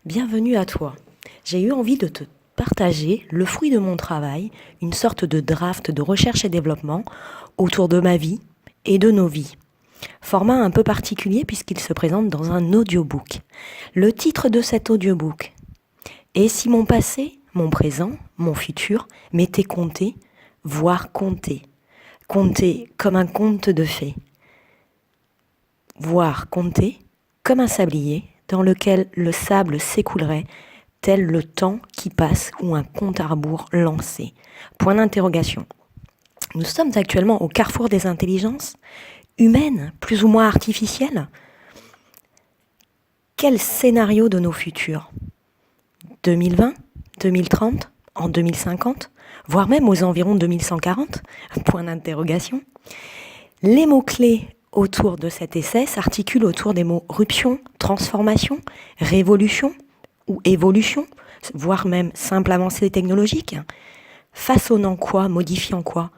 Bienvenue à toi. J'ai eu envie de te partager le fruit de mon travail, une sorte de draft de recherche et développement autour de ma vie et de nos vies. Format un peu particulier puisqu'il se présente dans un audiobook. Le titre de cet audiobook: Et si mon passé, mon présent, mon futur m'étaient comptés, voire comptés. Comptés comme un conte de fées. Voire comptés comme un sablier dans lequel le sable s'écoulerait tel le temps qui passe ou un compte à rebours lancé. Point d'interrogation. Nous sommes actuellement au carrefour des intelligences humaines, plus ou moins artificielles. Quel scénario de nos futurs? 2020, 2030, en 2050, voire même aux environs 2140? Point d'interrogation. Les mots-clés autour de cet essai s'articulent autour des mots ruption, transformation, révolution ou évolution, voire même simple avancée technologique. Façonnant quoi, modifiant quoi?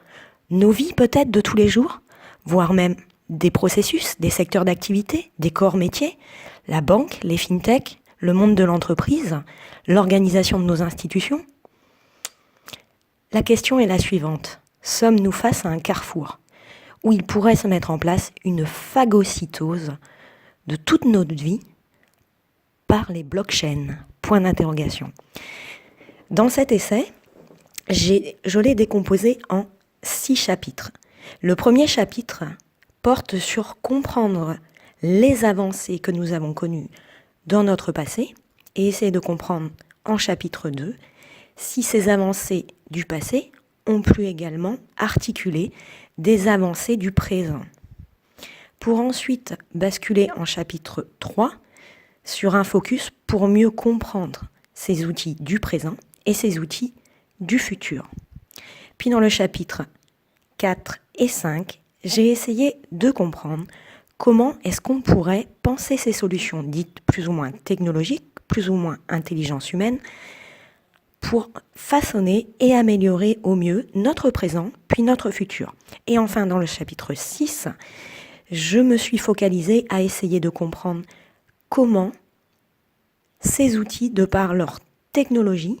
Nos vies peut-être de tous les jours, voire même des processus, des secteurs d'activité, des corps métiers, la banque, les fintech, le monde de l'entreprise, l'organisation de nos institutions. La question est la suivante. Sommes-nous face à un carrefour où il pourrait se mettre en place une phagocytose de toute notre vie par les blockchains? Point d'interrogation. Dans cet essai, je l'ai décomposé en 6 chapitres. Le premier chapitre porte sur comprendre les avancées que nous avons connues dans notre passé et essayer de comprendre en chapitre 2 si ces avancées du passé ont pu également articuler des avancées du présent. Pour ensuite basculer en chapitre 3 sur un focus pour mieux comprendre ces outils du présent et ces outils du futur. Puis dans le chapitre 4 et 5, j'ai essayé de comprendre comment est-ce qu'on pourrait penser ces solutions dites plus ou moins technologiques, plus ou moins intelligence humaine, pour façonner et améliorer au mieux notre présent puis notre futur. Et enfin, dans le chapitre 6, je me suis focalisée à essayer de comprendre comment ces outils, de par leur technologie,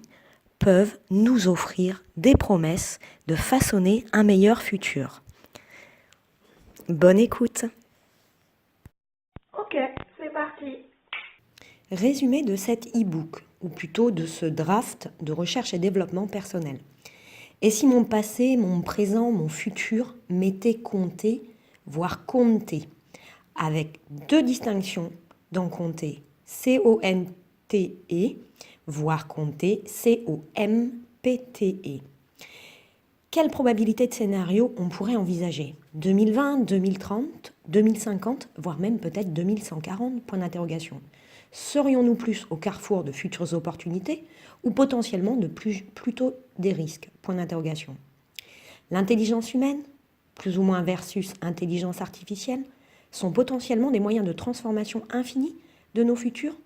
peuvent nous offrir des promesses de façonner un meilleur futur. Bonne écoute. Ok, c'est parti. Résumé de cet e-book, ou plutôt de ce draft de recherche et développement personnel. Et si mon passé, mon présent, mon futur m'étaient comptés, voire comptés, avec 2 distinctions dans compter, C-O-N-T-E, voire compter, C-O-M-P-T-E. Quelle probabilité de scénario on pourrait envisager? 2020, 2030, 2050, voire même peut-être 2140, point d'interrogation. Serions-nous plus au carrefour de futures opportunités ou potentiellement plutôt des risques? Point d'interrogation. L'intelligence humaine, plus ou moins versus intelligence artificielle, sont potentiellement des moyens de transformation infinie de nos futurs?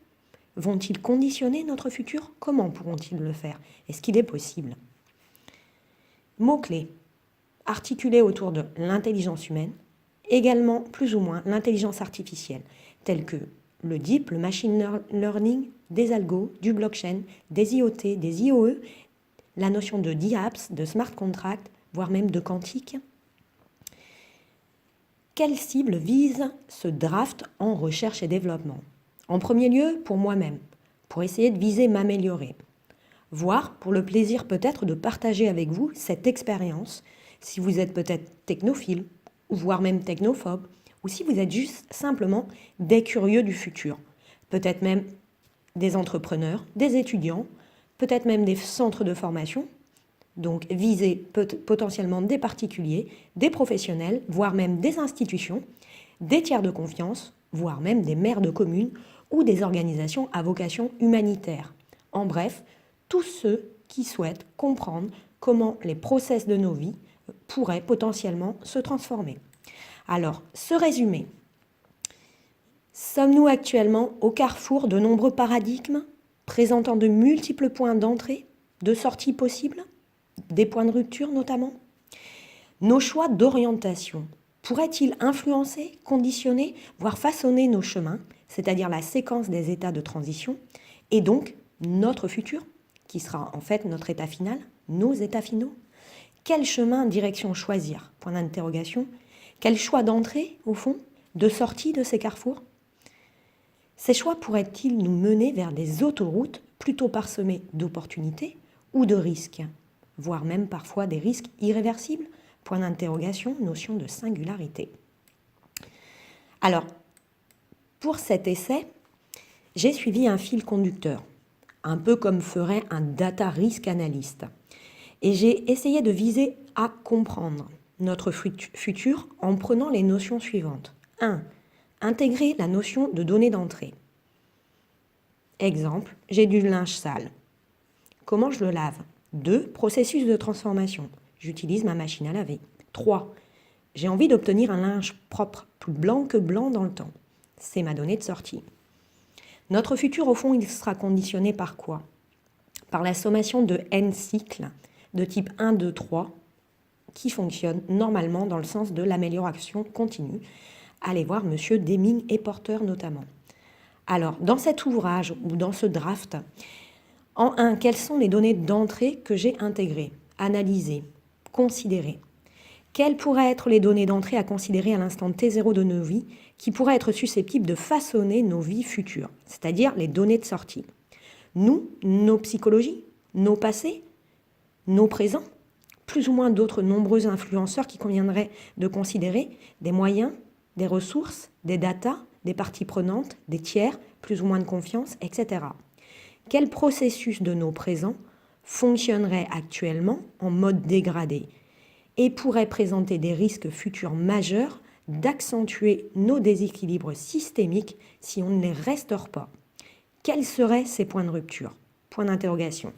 Vont-ils conditionner notre futur? Comment pourront-ils le faire? Est-ce qu'il est possible? Mots-clés articulés autour de l'intelligence humaine, également plus ou moins l'intelligence artificielle, tels que le deep, le machine learning, des algos, du blockchain, des IoT, des IoE, la notion de DApps, de smart contract, voire même de quantique. Quelle cible vise ce draft en recherche et développement? En premier lieu, pour moi-même, pour essayer de viser m'améliorer, voire pour le plaisir peut-être de partager avec vous cette expérience, si vous êtes peut-être technophile, ou voire même technophobe, ou si vous êtes juste simplement des curieux du futur, peut-être même des entrepreneurs, des étudiants, peut-être même des centres de formation, donc viser potentiellement des particuliers, des professionnels, voire même des institutions, des tiers de confiance, voire même des maires de communes ou des organisations à vocation humanitaire. En bref, tous ceux qui souhaitent comprendre comment les process de nos vies pourraient potentiellement se transformer. Alors, ce résumé, sommes-nous actuellement au carrefour de nombreux paradigmes présentant de multiples points d'entrée, de sortie possibles, des points de rupture notamment? Nos choix d'orientation pourraient-ils influencer, conditionner, voire façonner nos chemins, c'est-à-dire la séquence des états de transition, Et donc, notre futur, qui sera en fait notre état final, nos états finaux. Quel chemin, direction choisir? Point d'interrogation. Quel choix d'entrée, au fond, de sortie de ces carrefours? Ces choix pourraient-ils nous mener vers des autoroutes plutôt parsemées d'opportunités ou de risques, voire même parfois des risques irréversibles? Point d'interrogation, notion de singularité. Alors, pour cet essai, j'ai suivi un fil conducteur, un peu comme ferait un data risk analyst. Et j'ai essayé de viser à comprendre notre futur en prenant les notions suivantes. 1. Intégrer la notion de données d'entrée. Exemple, j'ai du linge sale. Comment je le lave? 2. Processus de transformation. J'utilise ma machine à laver. 3. J'ai envie d'obtenir un linge propre, plus blanc que blanc dans le temps. C'est ma donnée de sortie. Notre futur, au fond, il sera conditionné par quoi? Par la sommation de n cycles de type 1, 2, 3 qui fonctionnent normalement dans le sens de l'amélioration continue. Allez voir Monsieur Deming et Porter notamment. Alors, dans cet ouvrage ou dans ce draft, en 1, quelles sont les données d'entrée que j'ai intégrées, analysées, considérées? Quelles pourraient être les données d'entrée à considérer à l'instant T0 de nos vies qui pourraient être susceptibles de façonner nos vies futures, c'est-à-dire les données de sortie? Nous, nos psychologies, nos passés, nos présents, plus ou moins d'autres nombreux influenceurs qui conviendrait de considérer, des moyens, des ressources, des datas, des parties prenantes, des tiers, plus ou moins de confiance, etc. Quel processus de nos présents fonctionnerait actuellement en mode dégradé et pourrait présenter des risques futurs majeurs d'accentuer nos déséquilibres systémiques si on ne les restaure pas? Quels seraient ces points de rupture? Point d'interrogation.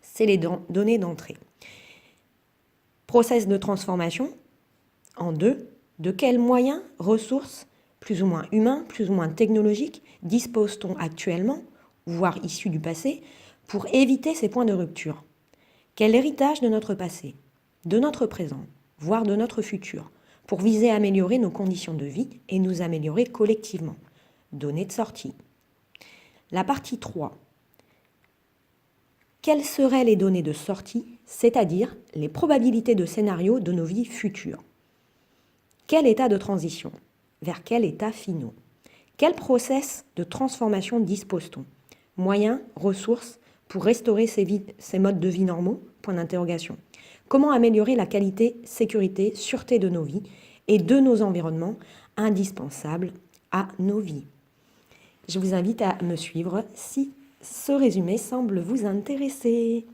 C'est les données d'entrée. Process de transformation, en 2, de quels moyens, ressources, plus ou moins humains, plus ou moins technologiques, dispose-t-on actuellement, voire issus du passé, pour éviter ces points de rupture? Quel héritage de notre passé, de notre présent, voire de notre futur, pour viser à améliorer nos conditions de vie et nous améliorer collectivement? Données de sortie. La partie 3. Quelles seraient les données de sortie, c'est-à-dire les probabilités de scénario de nos vies futures? Quel état de transition? Vers quel état finaux? Quel process de transformation dispose-t-on? Moyens, ressources pour restaurer ces modes de vie normaux? Point d'interrogation. Comment améliorer la qualité, sécurité, sûreté de nos vies et de nos environnements indispensables à nos vies? Je vous invite à me suivre si ce résumé semble vous intéresser.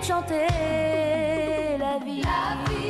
chanter la vie.